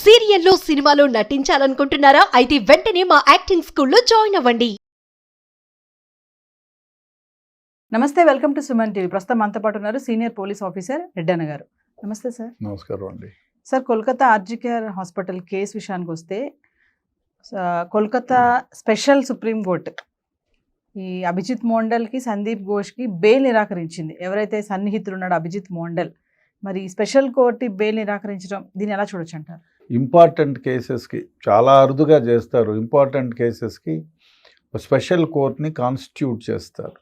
సీరియల్లో సినిమాలో నటించాలనుకుంటున్నారా? అయితే వెంటనే మా యాక్టింగ్ స్కూల్లో జాయిన్ అవ్వండి. నమస్తే, వెల్కమ్ టు సుమన్ టీవీ. ప్రస్తుతం మనతో పాటు ఉన్నారు సీనియర్ పోలీస్ ఆఫీసర్ రెడ్డన్న గారు. నమస్తే సార్. నమస్కారం అండి. సార్, కోల్కతా ఆర్జికేర్ హాస్పిటల్ కేసు విషయానికి వస్తే, కోల్కతా స్పెషల్ సుప్రీం కోర్టు ఈ అభిజిత్ మోండల్కి సందీప్ ఘోష్కి బెయిల్ నిరాకరించింది. ఎవరైతే సన్నిహితులు ఉన్నాడో అభిజిత్ మోండల్, మరి స్పెషల్ కోర్టు బెయిల్ నిరాకరించడం దీన్ని ఎలా చూడొచ్చు అంటారు? ఇంపార్టెంట్ కేసెస్కి చాలా అరుదుగా చేస్తారు. ఇంపార్టెంట్ కేసెస్కి స్పెషల్ కోర్టుని కాన్స్టిట్యూట్ చేస్తారు.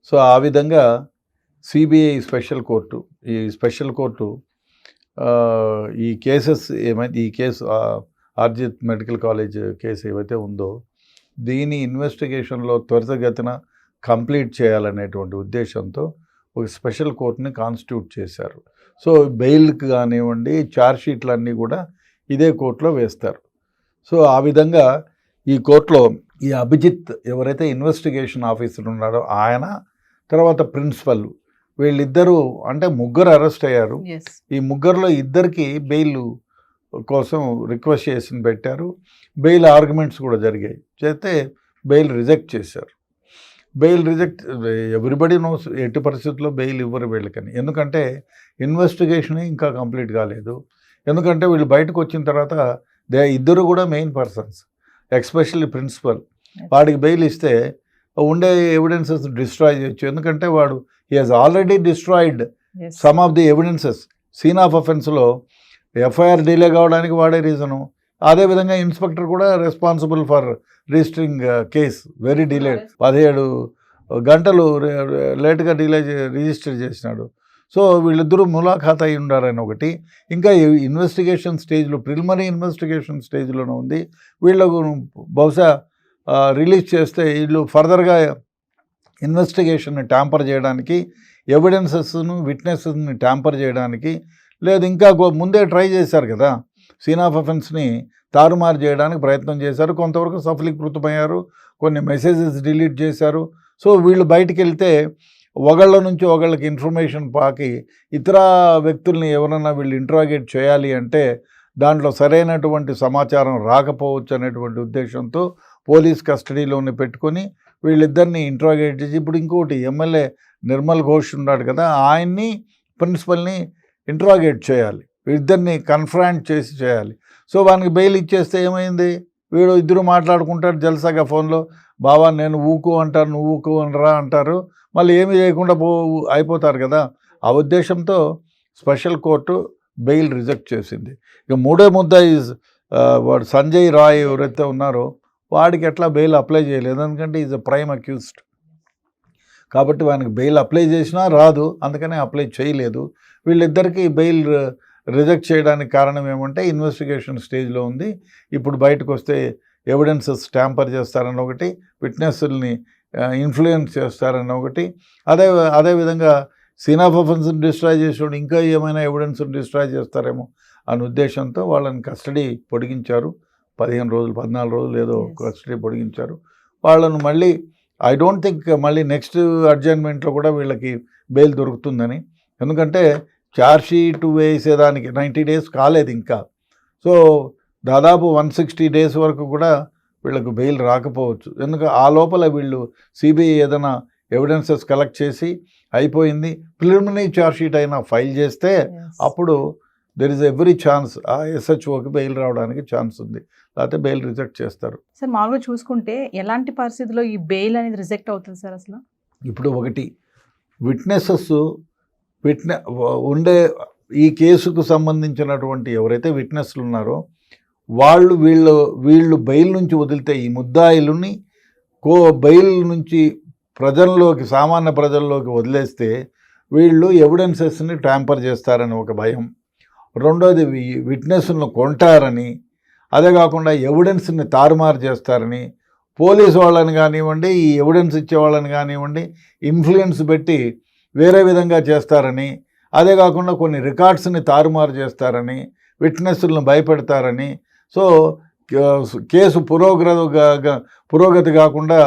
సో ఆ విధంగా సిబిఐ స్పెషల్ కోర్టు, ఈ స్పెషల్ కోర్టు ఈ కేసెస్ ఏమైతే, ఈ case Arijit medical college case ఏవైతే ఉందో దీని ఇన్వెస్టిగేషన్లో త్వరితగతిన కంప్లీట్ చేయాలనేటువంటి ఉద్దేశంతో ఒక స్పెషల్ కోర్టుని కాన్స్టిట్యూట్ చేశారు. సో బెయిల్కి కానివ్వండి, ఛార్జ్షీట్లన్నీ కూడా ఇదే కోర్టులో వేస్తారు. సో ఆ విధంగా ఈ కోర్టులో ఈ అభిజిత్ ఎవరైతే ఇన్వెస్టిగేషన్ ఆఫీసర్ ఉన్నాడో ఆయన, తర్వాత ప్రిన్సిపల్, వీళ్ళిద్దరూ అంటే ముగ్గురు అరెస్ట్ అయ్యారు. ఈ ముగ్గురులో ఇద్దరికి బెయిల్ కోసం రిక్వెస్ట్ చేసి పెట్టారు. బెయిల్ ఆర్గ్యుమెంట్స్ కూడా జరిగాయి, చేస్తే బెయిల్ రిజెక్ట్ చేశారు. బెయిల్ రిజెక్ట్, ఎవ్రీబడి నోస్ ఎట్టి పరిస్థితుల్లో బెయిల్ ఇవ్వరు వీళ్ళకని. ఎందుకంటే ఇన్వెస్టిగేషన్ ఇంకా కంప్లీట్ కాలేదు. ఎందుకంటే వీళ్ళు బయటకు వచ్చిన తర్వాత ఇద్దరు కూడా మెయిన్ పర్సన్స్, ఎస్పెషల్లీ ప్రిన్సిపల్. వాడికి బెయిల్ ఇస్తే ఉండే ఎవిడెన్సెస్ డిస్ట్రాయ్ చేయొచ్చు. ఎందుకంటే వాడు he has already destroyed some of the evidences. Scene of అఫెన్స్లో ఎఫ్ఐఆర్ డిలే కావడానికి వాడే రీజను. అదేవిధంగా ఇన్స్పెక్టర్ కూడా responsible for registering case very delayed. 17 గంటలు లేట్గా రిజిస్టర్ చేసినాడు. సో వీళ్ళిద్దరూ ములాఖాత్ అయి ఉండారని ఒకటి. ఇంకా ఇన్వెస్టిగేషన్ స్టేజ్లో, ప్రిలిమినరీ ఇన్వెస్టిగేషన్ స్టేజ్లోనే ఉంది. వీళ్ళకు బహుశా రిలీజ్ చేస్తే వీళ్ళు ఫర్దర్గా ఇన్వెస్టిగేషన్ని ట్యాంపర్ చేయడానికి, ఎవిడెన్సెస్ను, విట్నెసెస్ని ట్యాంపర్ చేయడానికి, లేదు ఇంకా ముందే ట్రై చేశారు కదా, సీన్ ఆఫ్ అఫెన్స్ని తారుమారు చేయడానికి ప్రయత్నం చేశారు. కొంతవరకు సఫలీకృతమయ్యారు. కొన్ని మెసేజెస్ డిలీట్ చేశారు. సో వీళ్ళు బయటికి వెళ్తే ఒకళ్ళ నుంచి ఒకళ్ళకి ఇన్ఫర్మేషన్ పాకి ఇతర వ్యక్తుల్ని ఎవరన్నా వీళ్ళు ఇంట్రాగేట్ చేయాలి అంటే దాంట్లో సరైనటువంటి సమాచారం రాకపోవచ్చు అనేటువంటి ఉద్దేశంతో పోలీస్ కస్టడీలోనే పెట్టుకొని వీళ్ళిద్దరిని ఇంట్రాగేట్ చేసి, ఇప్పుడు ఇంకోటి ఎమ్మెల్యే నిర్మల్ ఘోష్ ఉన్నాడు కదా, ఆయన్ని ప్రిన్సిపల్ని ఇంట్రాగేట్ చేయాలి, ఇద్దరిని కన్ఫ్రాంట్ చేసి చేయాలి. సో వానికి బెయిల్ ఇచ్చేస్తే ఏమైంది, వీడు ఇద్దరు మాట్లాడుకుంటారు జల్సాగా ఫోన్లో, బావా నేను ఊకు అంటారు, నువ్వు ఊకు అనరా అంటారు, మళ్ళీ ఏమీ చేయకుండా అయిపోతారు కదా. ఆ ఉద్దేశంతో స్పెషల్ కోర్టు బెయిల్ రిజెక్ట్ చేసింది. ఇక మూడో ముద్ద వాడు సంజయ్ రాయ్ ఎవరైతే ఉన్నారో వాడికి ఎట్లా బెయిల్ అప్లై చేయలేదు, ఎందుకంటే ఈజ్ అ ప్రైమ్ అక్యూజ్డ్ కాబట్టి వానికి బెయిల్ అప్లై చేసినా రాదు, అందుకనే అప్లై చేయలేదు. వీళ్ళిద్దరికీ బెయిల్ రిజెక్ట్ చేయడానికి కారణం ఏమంటే ఇన్వెస్టిగేషన్ స్టేజ్లో ఉంది, ఇప్పుడు బయటకు వస్తే ఎవిడెన్సెస్ ట్యాంపర్ చేస్తారని ఒకటి, విట్నెస్ని ఇన్ఫ్లుయెన్స్ చేస్తారని ఒకటి, అదేవిధంగా సీన్ ఆఫ్ అఫెన్స్ని డిస్ట్రాయ్ చేసేవాడు ఇంకా ఏమైనా ఎవిడెన్స్ని డిస్ట్రాయ్ చేస్తారేమో అనే ఉద్దేశంతో వాళ్ళని కస్టడీ పొడిగించారు. 15 రోజులు 14 రోజులు ఏదో కస్టడీ పొడిగించారు వాళ్ళను. మళ్ళీ ఐ డోంట్ థింక్ మళ్ళీ నెక్స్ట్ అడ్జర్న్మెంట్లో కూడా వీళ్ళకి బెయిల్ దొరుకుతుందని, ఎందుకంటే ఛార్జ్షీట్ వేసేదానికి 90 days కాలేదు ఇంకా. సో దాదాపు 160 days వరకు కూడా వీళ్ళకు బెయిల్ రాకపోవచ్చు. ఎందుకంటే ఆ లోపల వీళ్ళు సిబిఐ ఏదైనా ఎవిడెన్సెస్ కలెక్ట్ చేసి అయిపోయింది, ప్రిలిమినరీ ఛార్జ్షీట్ అయినా ఫైల్ చేస్తే అప్పుడు దెర్ ఇస్ ఎవ్రీ ఛాన్స్ ఆ ఎస్హెచ్ఓకి బెయిల్ రావడానికి ఛాన్స్ ఉంది, లేకపోతే బెయిల్ రిజెక్ట్ చేస్తారు. సార్, మామూలుగా చూసుకుంటే ఎలాంటి పరిస్థితుల్లో ఈ బెయిల్ అనేది రిజెక్ట్ అవుతుంది సార్ అసలు? ఇప్పుడు ఒకటి, విట్నెసెస్ ఉండే ఈ కేసుకు సంబంధించినటువంటి ఎవరైతే విట్నెస్లు ఉన్నారో వీళ్ళు బెయిల్ నుంచి వదిలితే, ఈ ముద్దాయిలని బెయిల్ నుంచి ప్రజల్లోకి, సామాన్య ప్రజల్లోకి వదిలేస్తే వీళ్ళు ఎవిడెన్సెస్ని ట్యాంపర్ చేస్తారని ఒక భయం, రెండోది విట్నెస్లను కొంటారని, అదే కాకుండా ఎవిడెన్స్ని తారుమారు చేస్తారని, పోలీసు వాళ్ళని కానివ్వండి, ఈ ఎవిడెన్స్ ఇచ్చే వాళ్ళని కానివ్వండి ఇన్ఫ్లుయెన్స్ పెట్టి వేరే విధంగా చేస్తారని, అదే కాకుండా కొన్ని రికార్డ్స్ని తారుమారు చేస్తారని, విట్నెస్లను భయపెడతారని, సో కేసు పురోగతి కాకుండా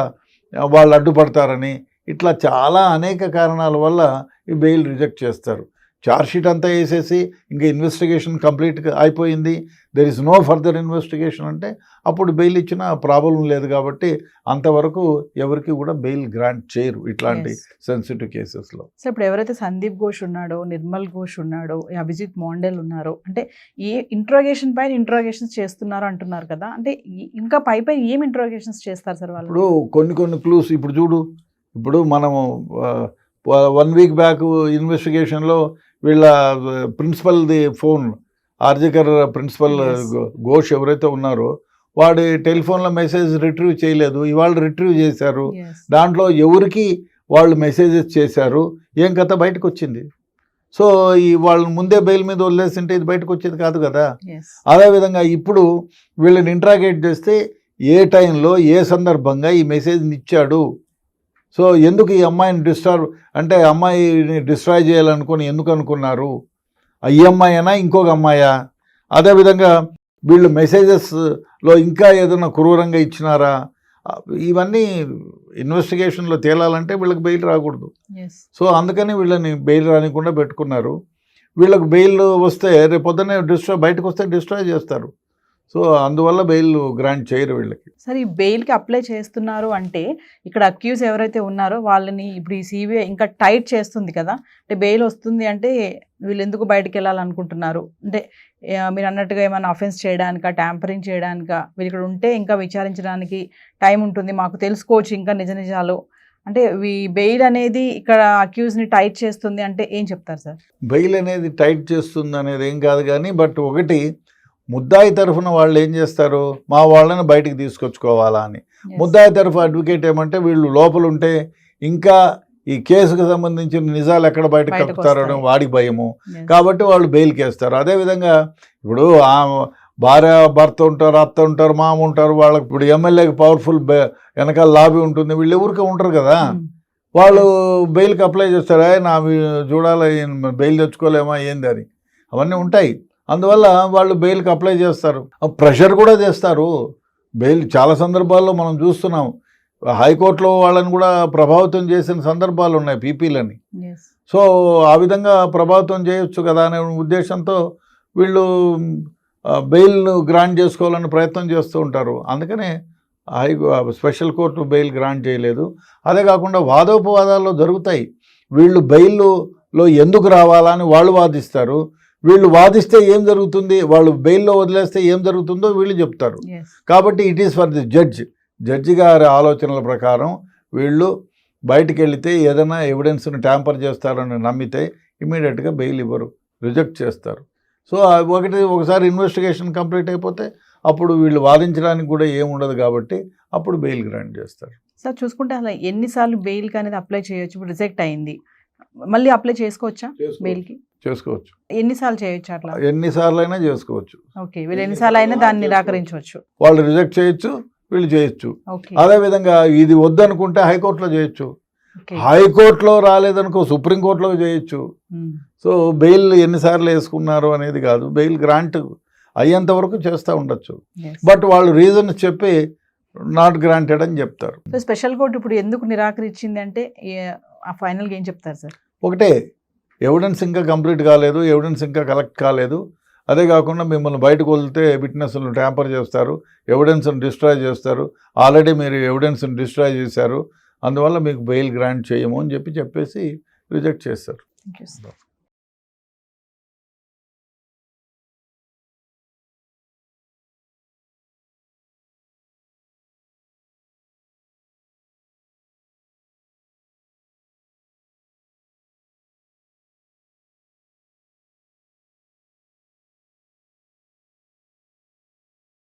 వాళ్ళు అడ్డుపడతారని, ఇట్లా చాలా అనేక కారణాల వల్ల ఈ బెయిల్ రిజెక్ట్ చేస్తారు. ఛార్జ్షీట్ అంతా వేసేసి ఇంకా ఇన్వెస్టిగేషన్ కంప్లీట్గా అయిపోయింది, there is no further investigation అంటే అప్పుడు బెయిల్ ఇచ్చినా ప్రాబ్లం లేదు. కాబట్టి అంతవరకు ఎవరికి కూడా బెయిల్ గ్రాంట్ చేయరు ఇట్లాంటి సెన్సిటివ్ కేసెస్లో. సో ఇప్పుడు ఎవరైతే సందీప్ ఘోష్ ఉన్నాడో, నిర్మల్ ఘోష్ ఉన్నాడో, ఈ అభిజిత్ మోండల్ ఉన్నారో, అంటే ఏ ఇంట్రోగేషన్ పైన ఇంట్రోగేషన్స్ చేస్తున్నారు అంటున్నారు కదా, అంటే ఇంకా పై ఏం ఇంట్రోగేషన్స్ చేస్తారు సార్ వాళ్ళు? ఇప్పుడు కొన్ని క్లూస్ ఇప్పుడు చూడు, ఇప్పుడు మనము 1 వీక్ బ్యాక్ ఇన్వెస్టిగేషన్లో వీళ్ళ ప్రిన్సిపల్ది ఫోన్, ఆర్జికర్ ప్రిన్సిపల్ ఘోష్ ఎవరైతే ఉన్నారో వాడి టెలిఫోన్లో మెసేజ్ రిట్రీవ్ చేయలేదు, ఇవాళ రిట్రీవ్ చేశారు. దాంట్లో ఎవరికి వాళ్ళు మెసేజెస్ చేశారు ఏం కథ బయటకు వచ్చింది. సో ఈ వాళ్ళని ముందే బెయిల్ మీద వదిలేసింటే ఇది బయటకు వచ్చేది కాదు కదా. అదేవిధంగా ఇప్పుడు వీళ్ళని ఇంట్రాగేట్ చేస్తే ఏ టైంలో ఏ సందర్భంగా ఈ మెసేజ్ని ఇచ్చాడు, సో ఎందుకు ఈ అమ్మాయిని అంటే అమ్మాయిని డిస్ట్రాయ్ చేయాలనుకుని ఎందుకు అనుకున్నారు, ఈ అమ్మాయినా ఇంకొక అమ్మాయా, అదేవిధంగా వీళ్ళు మెసేజెస్లో ఇంకా ఏదైనా క్రూరంగా ఇచ్చినారా, ఇవన్నీ ఇన్వెస్టిగేషన్లో తేలాలంటే వీళ్ళకి బెయిల్ రాకూడదు. సో అందుకని వీళ్ళని బెయిల్ రానికుండా పెట్టుకున్నారు. వీళ్ళకి బెయిల్ వస్తే రేపు పొద్దున్నే బయటకు వస్తే డిస్ట్రాయ్ చేస్తారు. సో అందువల్ల బెయిల్ గ్రాంట్ చేయరు వీళ్ళకి. సరే ఈ బెయిల్కి అప్లై చేస్తున్నారు అంటే ఇక్కడ అక్యూజ్ ఎవరైతే ఉన్నారో వాళ్ళని ఇప్పుడు ఈ సిబిఐ ఇంకా టైట్ చేస్తుంది కదా, అంటే బెయిల్ వస్తుంది అంటే వీళ్ళు ఎందుకు బయటకు వెళ్ళాలనుకుంటున్నారు, అంటే మీరు అన్నట్టుగా ఏమైనా అఫెన్స్ చేయడానిక, ట్యాంపరింగ్ చేయడానిక, వీళ్ళు ఇక్కడ ఉంటే ఇంకా విచారించడానికి టైం ఉంటుంది, మాకు తెలుసుకోవచ్చు ఇంకా నిజాలు, అంటే ఈ బెయిల్ అనేది ఇక్కడ అక్యూజ్ని టైట్ చేస్తుంది అంటే ఏం చెప్తారు సార్? బెయిల్ అనేది టైట్ చేస్తుంది అనేది ఏం కాదు కానీ, బట్ ఒకటి ముద్దాయి తరఫున వాళ్ళు ఏం చేస్తారు, మా వాళ్ళని బయటికి తీసుకొచ్చుకోవాలా అని. ముద్దాయి తరఫు అడ్వకేట్ ఏమంటే వీళ్ళు లోపల ఉంటే ఇంకా ఈ కేసుకు సంబంధించిన నిజాలు ఎక్కడ బయటకు కక్కుతారని వాడికి భయము, కాబట్టి వాళ్ళు బెయిల్కి వేస్తారు. అదేవిధంగా ఇప్పుడు భార్య భర్త ఉంటారు, అత్త ఉంటారు, మామ ఉంటారు, వాళ్ళకి ఇప్పుడు ఎమ్మెల్యేకి పవర్ఫుల్ వెనకాల లాబీ ఉంటుంది, వీళ్ళు ఎవరికే ఉంటారు కదా, వాళ్ళు బెయిల్కి అప్లై చేస్తారు. నా చూడాలి బెయిల్ తెచ్చుకోలేమా ఏంది అని, అవన్నీ ఉంటాయి. అందువల్ల వాళ్ళు బెయిల్కి అప్లై చేస్తారు, ప్రెషర్ కూడా చేస్తారు. బెయిల్ చాలా సందర్భాల్లో మనం చూస్తున్నాం, హైకోర్టులో వాళ్ళని కూడా ప్రభావితం చేసిన సందర్భాలు ఉన్నాయి పీపీలని. సో ఆ విధంగా ప్రభావితం చేయొచ్చు కదా అనే ఉద్దేశంతో వీళ్ళు బెయిల్ గ్రాంట్ చేసుకోవాలని ప్రయత్నం చేస్తూ ఉంటారు. అందుకనే స్పెషల్ కోర్టు బెయిల్ గ్రాంట్ చేయలేదు. అదే కాకుండా వాదోపవాదాల్లో జరుగుతాయి, వీళ్ళు బెయిల్లో ఎందుకు రావాలని వాళ్ళు వాదిస్తారు, వీళ్ళు వాదిస్తే ఏం జరుగుతుంది, వాళ్ళు బెయిల్లో వదిలేస్తే ఏం జరుగుతుందో వీళ్ళు చెప్తారు. కాబట్టి it is for the judge గారి ఆలోచనల ప్రకారం వీళ్ళు బయటికి వెళితే ఏదైనా ఎవిడెన్స్ని ట్యాంపర్ చేస్తారని నమ్మితే ఇమీడియట్గా బెయిల్ ఇవ్వరు, రిజెక్ట్ చేస్తారు. సో ఒకసారి ఇన్వెస్టిగేషన్ కంప్లీట్ అయిపోతే అప్పుడు వీళ్ళు వాదించడానికి కూడా ఏముండదు, కాబట్టి అప్పుడు బెయిల్ గ్రాంట్ చేస్తారు. సార్ చూసుకుంటే అలా ఎన్నిసార్లు బెయిల్కి అనేది అప్లై చేయొచ్చు, ఇప్పుడు రిజెక్ట్ అయింది మళ్ళీ అప్లై చేసుకోవచ్చా బెయిల్కి? చేసుకోవచ్చు. ఎన్నిసార్లు చేయొచ్చు? అట్లా ఎన్నిసార్లు అయినా చేసుకోవచ్చు. ఓకే, వీళ్ళు ఎన్నిసార్లు అయినా దాన్ని నిరాకరించవచ్చు, వాళ్ళు రిజెక్ట్ చేయొచ్చు, వీళ్ళు చేయొచ్చు. అదేవిధంగా ఇది వద్దనుకుంటే హైకోర్టులో చేయొచ్చు, హైకోర్టులో రాలేదనుకో సుప్రీంకోర్టులో చేయొచ్చు. సో బెయిల్ ఎన్నిసార్లు వేసుకున్నారు అనేది కాదు, బెయిల్ గ్రాంట్ అయ్యేంత వరకు చేస్తూ ఉండొచ్చు. బట్ వాళ్ళు రీజన్ చెప్పి నాట్ గ్రాంటెడ్ అని చెప్తారు. స్పెషల్ కోర్టు ఇప్పుడు ఎందుకు నిరాకరించింది అంటే ఫైనల్గా ఏం చెప్తారు సార్? ఒకటే, ఎవిడెన్స్ ఇంకా కంప్లీట్ కాలేదు, ఎవిడెన్స్ ఇంకా కలెక్ట్ కాలేదు. అదే కాకుండా మిమ్మల్ని బయటకు వదిలితే విట్నెస్లను ట్యాంపర్ చేస్తారు, ఎవిడెన్స్ని డిస్ట్రాయ్ చేస్తారు, ఆల్రెడీ మీరు ఎవిడెన్స్ని డిస్ట్రాయ్ చేశారు, అందువల్ల మీకు బెయిల్ గ్రాంట్ చేయము అని చెప్పేసి రిజెక్ట్ చేస్తారు.